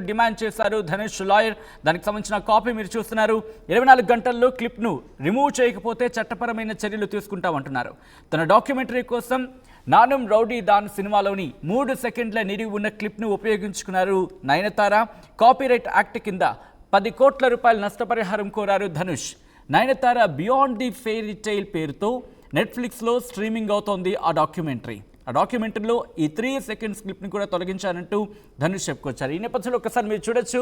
Demand చేశారు Dhanush lawyer. దానికి సంబంధించిన కాపీ మీరు చూస్తున్నారు. 24 గంటల్లో క్లిప్ను రిమూవ్ చేయకపోతే చట్టపరమైన చర్యలు తీసుకుంటామంటున్నారు. తన డాక్యుమెంటరీ కోసం నానుం రౌడీ దాన్ సినిమాలోని 3 సెకండ్ల నిడివి ఉన్న క్లిప్ను ఉపయోగించుకున్నారు నయనతార. కాపీరైట్ యాక్ట్ కింద 10 కోట్ల రూపాయల నష్టపరిహారం కోరారు Dhanush. Nayanthara beyond the fairy tile పేరుతో నెట్ఫ్లిక్స్లో స్ట్రీమింగ్ అవుతోంది ఆ డాక్యుమెంటరీ. ఆ డాక్యుమెంటరీలో ఈ 3 సెకండ్స్ క్లిప్ని కూడా తొలగించారంటూ ధనుష్ చెప్పుకొచ్చారు. ఈ నేపథ్యంలో ఒకసారి మీరు చూడొచ్చు,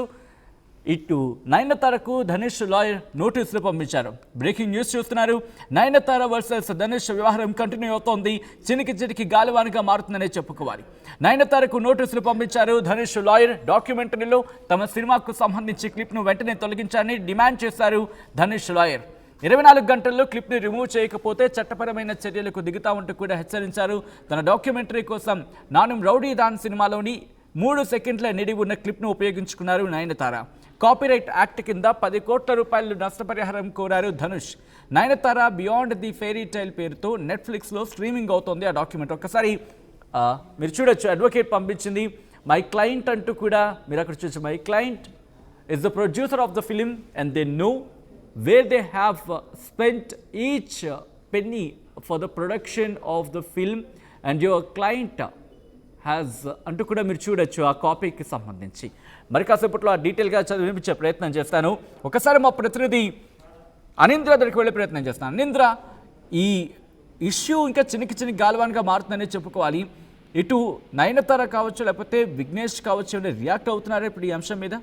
ఇటు నయనతారకు ధనుష్ లాయర్ నోటీసులు పంపించారు. బ్రేకింగ్ న్యూస్ చూస్తున్నారు. నయనతార వర్సెస్ ధనుష్ వ్యవహారం కంటిన్యూ అవుతోంది. చినికి గాలివానగా మారుతుందనే చెప్పుకోవాలి. నయనతారకు నోటీసులు పంపించారు ధనుష్ లాయర్. డాక్యుమెంటరీలో తమ సినిమాకు సంబంధించి క్లిప్ను వెంటనే తొలగించాలని డిమాండ్ చేశారు ధనుష్ లాయర్. 24 గంటల్లో క్లిప్ని రిమూవ్ చేయకపోతే చట్టపరమైన చర్యలకు దిగుతామంటూ కూడా హెచ్చరించారు. తన డాక్యుమెంటరీ కోసం నానుం రౌడీ దాన్ సినిమాలోని 3 సెకండ్ల నిడివి ఉన్న క్లిప్ను ఉపయోగించుకున్నారు నయనతార. కాపీరైట్ యాక్ట్ కింద 10 కోట్ల రూపాయలు నష్టపరిహారం కోరారు Dhanush. Nayanthara beyond the fairy tile పేరుతో నెట్ఫ్లిక్స్లో స్ట్రీమింగ్ అవుతోంది ఆ డాక్యుమెంటరీ. ఒకసారి మీరు చూడొచ్చు, అడ్వకేట్ పంపించింది. మై క్లయింట్ అంటూ కూడా మీరు అక్కడ చూడొచ్చు. My client is the producer of the film and they know where they have spent each penny for the production of the film and your client has అంటూ కూడా మీరు చూడొచ్చు ఆ కాపీకి సంబంధించి. మరి కాసేపట్లో ఆ డీటెయిల్గా చదివించే ప్రయత్నం చేస్తాను. ఒకసారి మా ప్రతినిధి అనింద్ర దగ్గరికి వెళ్ళే ప్రయత్నం చేస్తాను. అనింద్ర, ఈ ఇష్యూ ఇంకా చినికి గాలివాన్గా మారుతుందనే చెప్పుకోవాలి. ఇటు నయనతార కావచ్చు లేకపోతే విఘ్నేష్ కావచ్చు రియాక్ట్ అవుతున్నారా ఇప్పుడు ఈ అంశం మీద?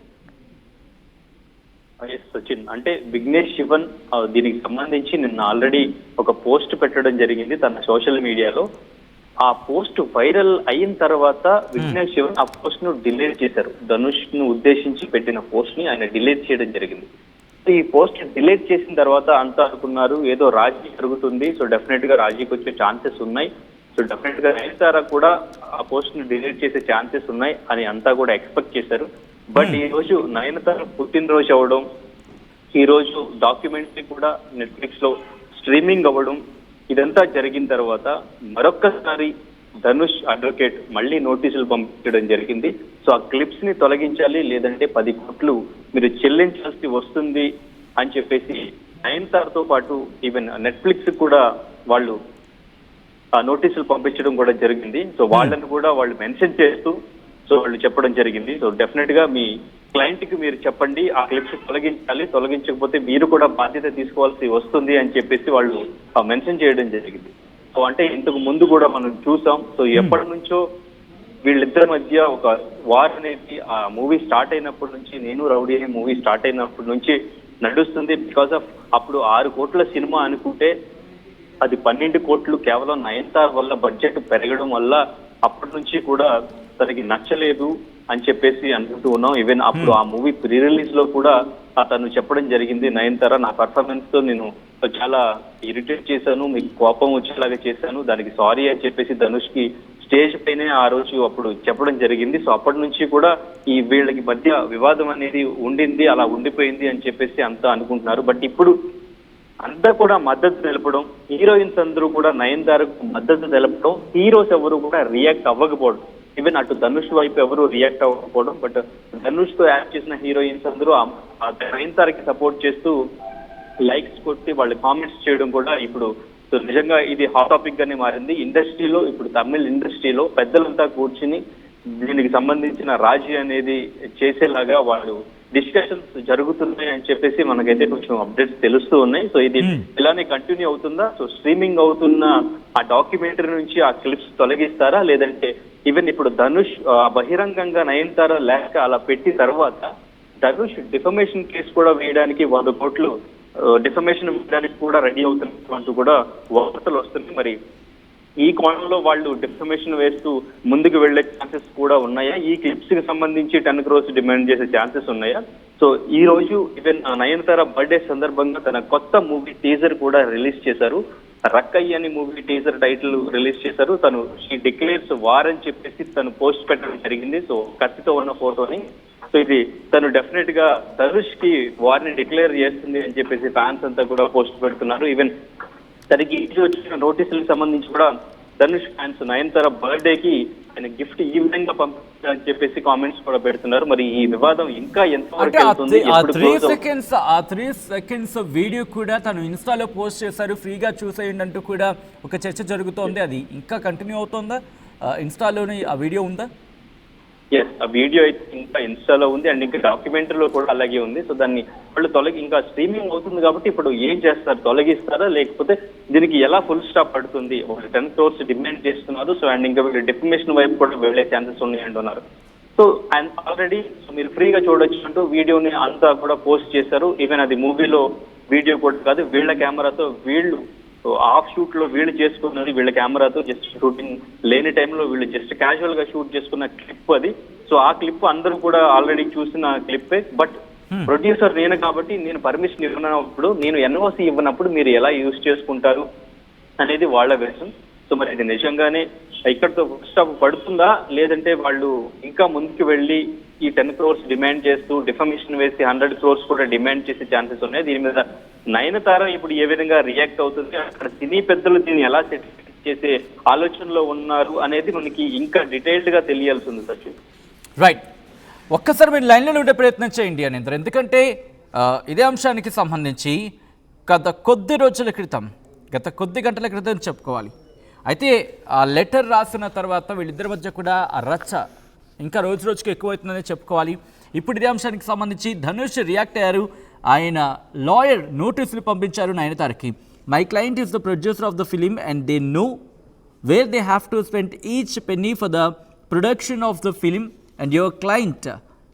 సచిన్, అంటే విఘ్నేష్ శివన్ దీనికి సంబంధించి నిన్న ఆల్రెడీ ఒక పోస్ట్ పెట్టడం జరిగింది తన సోషల్ మీడియాలో. ఆ పోస్ట్ వైరల్ అయిన తర్వాత విఘ్నేష్ శివన్ ఆ పోస్ట్ ను డిలీట్ చేశారు. ధనుష్ ను ఉద్దేశించి పెట్టిన పోస్ట్ ని ఆయన డిలీట్ చేయడం జరిగింది. ఈ పోస్ట్ డిలీట్ చేసిన తర్వాత అంతా అనుకున్నారు ఏదో రాజీ జరుగుతుంది, సో డెఫినెట్ గా రాజీకి వచ్చే ఛాన్సెస్ ఉన్నాయి, సో డెఫినెట్ గా నయనతార కూడా ఆ పోస్ట్ ని డిలీట్ చేసే ఛాన్సెస్ ఉన్నాయి అని అంతా కూడా ఎక్స్పెక్ట్ చేశారు. బట్ ఈ రోజు నయనతార పుట్టినరోజు అవ్వడం, ఈ రోజు డాక్యుమెంటరీ కూడా నెట్ఫ్లిక్స్ లో స్ట్రీమింగ్ అవ్వడం, ఇదంతా జరిగిన తర్వాత మరొక్కసారి ధనుష్ అడ్వకేట్ మళ్ళీ నోటీసులు పంపించడం జరిగింది. సో ఆ క్లిప్స్ ని తొలగించాలి, లేదంటే 10 కోట్లు మీరు చెల్లించాల్సి వస్తుంది అని చెప్పేసి నయనతారతో పాటు ఈవెన్ నెట్ఫ్లిక్స్ కూడా వాళ్ళు నోటీసులు పంపించడం కూడా జరిగింది. సో వాళ్ళని కూడా వాళ్ళు మెన్షన్ చేస్తూ సో వాళ్ళు చెప్పడం జరిగింది. సో డెఫినెట్ గా మీ క్లయింట్ కి మీరు చెప్పండి ఆ క్లిప్స్ తొలగించాలి, తొలగించకపోతే మీరు కూడా బాధ్యత తీసుకోవాల్సి వస్తుంది అని చెప్పేసి వాళ్ళు మెన్షన్ చేయడం జరిగింది. సో అంటే ఇంతకు ముందు కూడా మనం చూసాం. సో ఎప్పటి నుంచో వీళ్ళిద్దరి మధ్య ఒక వార్ అనేది ఆ మూవీ స్టార్ట్ అయినప్పటి నుంచి, నేను రౌడీ అనే మూవీ స్టార్ట్ అయినప్పటి నుంచి నడుస్తుంది. బికాస్ ఆఫ్ అప్పుడు 6 కోట్ల సినిమా అనుకుంటే అది 12 కోట్లు కేవలం నయనతార వల్ల బడ్జెట్ పెరగడం వల్ల అప్పటి నుంచి కూడా తనకి నచ్చలేదు అని చెప్పేసి అనుకుంటూ ఉన్నాం. ఈవెన్ అప్పుడు ఆ మూవీ ప్రీ రిలీజ్ లో కూడా తను చెప్పడం జరిగింది, నయనతార నా పర్ఫార్మెన్స్ తో నేను చాలా ఇరిటేట్ చేశాను, మీకు కోపం వచ్చేలాగా చేశాను, దానికి సారీ అని చెప్పేసి ధనుష్ కి స్టేజ్ పైనే ఆ రోజు అప్పుడు చెప్పడం జరిగింది. సో అప్పటి నుంచి కూడా ఈ వీళ్ళకి మధ్య వివాదం అనేది ఉండింది, అలా ఉండిపోయింది అని చెప్పేసి అంతా అనుకుంటున్నారు. బట్ ఇప్పుడు అంతా కూడా మద్దతు తెలపడం, హీరోయిన్స్ అందరూ కూడా నయనతారకు మద్దతు తెలపడం, హీరోస్ ఎవరు కూడా రియాక్ట్ అవ్వకపోవడం, ఈవెన్ అటు ధనుష్ వైపు ఎవరు రియాక్ట్ అవ్వకపోవడం, బట్ ధనుష్ తో యాక్ట్ చేసిన హీరోయిన్స్ అందరూ నయనతారకి సపోర్ట్ చేస్తూ లైక్స్ కొట్టి వాళ్ళు కామెంట్స్ చేయడం కూడా ఇప్పుడు నిజంగా ఇది హాట్ టాపిక్ గానే మారింది. ఇండస్ట్రీలో ఇప్పుడు తమిళ ఇండస్ట్రీలో పెద్దలంతా కూర్చుని దీనికి సంబంధించిన రాజీ అనేది చేసేలాగా వాళ్ళు డిస్కషన్స్ జరుగుతున్నాయి అని చెప్పేసి మనకైతే కొంచెం అప్డేట్స్ తెలుస్తూ ఉన్నాయి. సో ఇది ఇలానే కంటిన్యూ అవుతుందా? సో స్ట్రీమింగ్ అవుతున్న ఆ డాక్యుమెంటరీ నుంచి ఆ క్లిప్స్ తొలగిస్తారా, లేదంటే ఈవెన్ ఇప్పుడు ధనుష్ బహిరంగంగా నయనతార లేక అలా పెట్టిన తర్వాత ధనుష్ డిఫమేషన్ కేసు కూడా వేయడానికి 100 కోట్లు డిఫమేషన్ వేయడానికి కూడా రెడీ అవుతున్నట్టు కూడా వార్తలు వస్తున్నాయి. మరి ఈ కోణంలో వాళ్ళు డిఫమేషన్ వేస్తూ ముందుకు వెళ్లే ఛాన్సెస్ కూడా ఉన్నాయా? ఈ క్లిప్స్ కి సంబంధించి 10 crores డిమాండ్ చేసే ఛాన్సెస్ ఉన్నాయా? సో ఈ రోజు ఈవెన్ నయనతార బర్త్డే సందర్భంగా తన కొత్త మూవీ టీజర్ కూడా రిలీజ్ చేశారు. రక్కయ్య అని మూవీ టీజర్ టైటిల్ రిలీజ్ చేశారు. తను షీ డిక్లేర్స్ వార్ అని చెప్పేసి తను పోస్ట్ పెట్టడం జరిగింది. సో కత్తితో ఉన్న ఫోటోని. సో ఇది తను డెఫినెట్ గా ధనుష్ కి వార్ ని డిక్లేర్ చేస్తుంది అని చెప్పేసి ఫ్యాన్స్ అంతా కూడా పోస్ట్ పెడుతున్నారు. ఈవెన్ తనకి వచ్చిన నోటీసులకు సంబంధించి కూడా ధనుష్ ఫ్యాన్స్ నయనతార బర్త్డేకి ఆయన గిఫ్ట్ ఈ విధంగా అని చెప్పేసి కామెంట్స్ కూడా పెడుతున్నారు. మరి ఈ వివాదం ఇంకా ఎంతవరకు అంటే వెళ్తుంది, ఎప్పుడు close అవుతుంది? ఆ 3 సెకండ్స్ వీడియో కూడా తను ఇన్స్టాలో పోస్ట్ చేశారు, ఫ్రీగా చూసేయండి అంటూ కూడా ఒక చర్చ జరుగుతోంది. అది ఇంకా కంటిన్యూ అవుతుందా? ఇన్స్టాలోని ఆ వీడియో ఉందా? ఎస్, ఆ వీడియో అయితే ఇంకా ఇన్స్టాలో ఉంది అండ్ ఇంకా డాక్యుమెంటరీలో కూడా అలాగే ఉంది. సో దాన్ని వాళ్ళు ఇంకా స్ట్రీమింగ్ అవుతుంది కాబట్టి ఇప్పుడు ఏం చేస్తారు, తొలగిస్తారా లేకపోతే దీనికి ఎలా ఫుల్ స్టాప్ పడుతుంది? వాళ్ళు 10 crores డిమాండ్ చేస్తున్నారు. సో అండ్ ఇంకా వీళ్ళు డిఫమేషన్ వైపు కూడా వెళ్ళే ఛాన్సెస్ ఉన్నాయి అంటున్నారు. సో అండ్ ఆల్రెడీ మీరు ఫ్రీగా చూడొచ్చు అంటూ వీడియోని అంతా కూడా పోస్ట్ చేశారు. ఈవెన్ అది మూవీలో వీడియో కూడా కాదు, వీళ్ళ కెమెరాతో వీళ్ళు ఆఫ్ షూట్ లో వీళ్ళు చేసుకున్నది, వీళ్ళ కెమెరాతో జస్ట్ షూటింగ్ లేని టైంలో వీళ్ళు జస్ట్ క్యాజువల్ గా షూట్ చేసుకున్న క్లిప్ అది. సో ఆ క్లిప్ అందరూ కూడా ఆల్రెడీ చూసిన క్లిప్పే. బట్ ప్రొడ్యూసర్ నేను కాబట్టి నేను పర్మిషన్ ఇవ్వనప్పుడు, నేను ఎన్ఓసి ఇవ్వనప్పుడు మీరు ఎలా యూజ్ చేసుకుంటారు అనేది వాళ్ళ వెర్షన్. సో మరి ఇది నిజంగానే ఇక్కడతో స్టాప్ పడుతుందా, లేదంటే వాళ్ళు ఇంకా ముందుకు వెళ్ళి ఈ 10 crores డిమాండ్ చేస్తూ డిఫమేషన్ వేసి 100 crores కూడా డిమాండ్ చేసే ఛాన్సెస్ ఉన్నాయి? దీని మీద నయనతార ఇప్పుడు ఏ విధంగా రియాక్ట్ అవుతుంది, అక్కడ సినీ పెద్దలు దీన్ని ఎలా సెటిల్ చేసే ఆలోచనలో ఉన్నారు అనేది మనకి ఇంకా డీటెయిల్డ్ గా తెలియాల్సింది సచిన్. రైట్, ఒక్కసారి మీరు లైన్లో ఉండే ప్రయత్నం చేయండి అనిందర్, ఎందుకంటే ఇదే అంశానికి సంబంధించి గత కొద్ది గంటల క్రితం చెప్పుకోవాలి. అయితే ఆ లెటర్ రాసిన తర్వాత వీళ్ళిద్దరి మధ్య కూడా ఆ రచ్చ ఇంకా రోజుకి ఎక్కువవుతుందని చెప్పుకోవాలి. ఇప్పుడు ఇదే అంశానికి సంబంధించి ధనుష్ రియాక్ట్ అయ్యారు. ఆయన లాయర్ నోటీసులు పంపించారు నయనతారకి. My client is the producer of the film and they know where they have to spend each penny for the production of the film and your client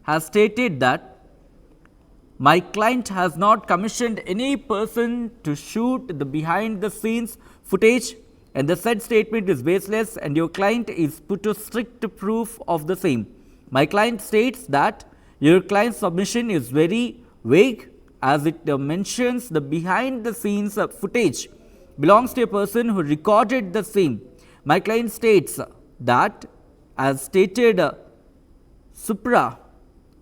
has stated that my client has not commissioned any person to shoot the behind the scenes footage and the said statement is baseless and your client is put to strict proof of the same. My client states that your client's submission is very vague as it mentions the behind the scenes footage belongs to a person who recorded the same. My client states that as stated Supra,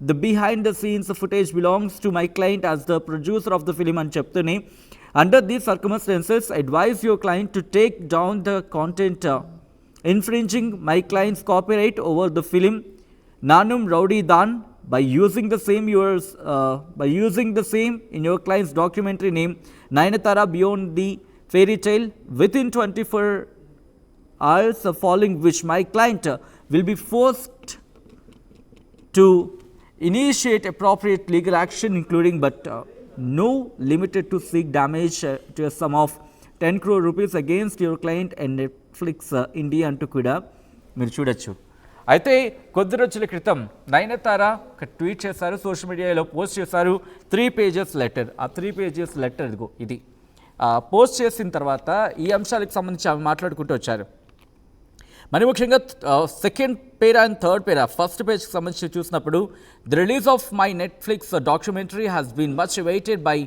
the behind the scenes footage belongs to my client as the producer of the film and చెప్తూనే under these circumstances advise your client to take down the content infringing my client's copyright over the film Nanum Rowdy Dan by using the same in your client's documentary name Nayanthara Beyond the Fairy Tale within 24 hours following which my client will be forced to initiate appropriate legal action including but no limited to seek damage to a sum of 10 crore rupees against your client and Netflix India అంటూ కూడా మీరు చూడొచ్చు. అయితే కొద్ది రోజుల క్రితం నయనతార ఒక tweet చేశారు, సోషల్ మీడియాలో పోస్ట్ చేశారు. 3 pages లెటర్. ఆ 3 pages లెటర్ ఇదిగో ఇది పోస్ట్ చేసిన తర్వాత ఈ అంశాలకు సంబంధించి ఆమె మాట్లాడుకుంటూ వచ్చారు. మరి ముఖ్యంగా second para and third para, first పేజ్కి సంబంధించి చూసినప్పుడు the release of my Netflix documentary has been much awaited by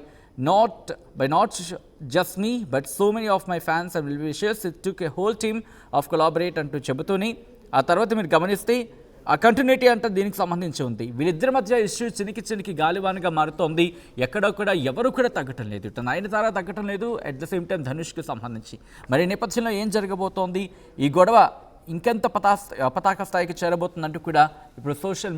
not just me but so many of my fans and well wishers. It took a whole team of collaborate అంటూ చెబుతూనే ఆ తర్వాత మీరు గమనిస్తే ఆ కంటిన్యూటీ అంటే దీనికి సంబంధించి ఉంది. వీళ్ళిద్దరి మధ్య ఇష్యూ చినికి గాలివానగా మారుతోంది. ఎక్కడో కూడా ఎవరు కూడా తగ్గటం లేదు. ఇటు నయనతార తగ్గటం లేదు, అట్ ద సేమ్ టైం ధనుష్కి సంబంధించి. మరి నేపథ్యంలో ఏం జరగబోతోంది, ఈ గొడవ ఇంకెంత పతాక స్థాయికి చేరబోతుందంటూ కూడా ఇప్పుడు సోషల్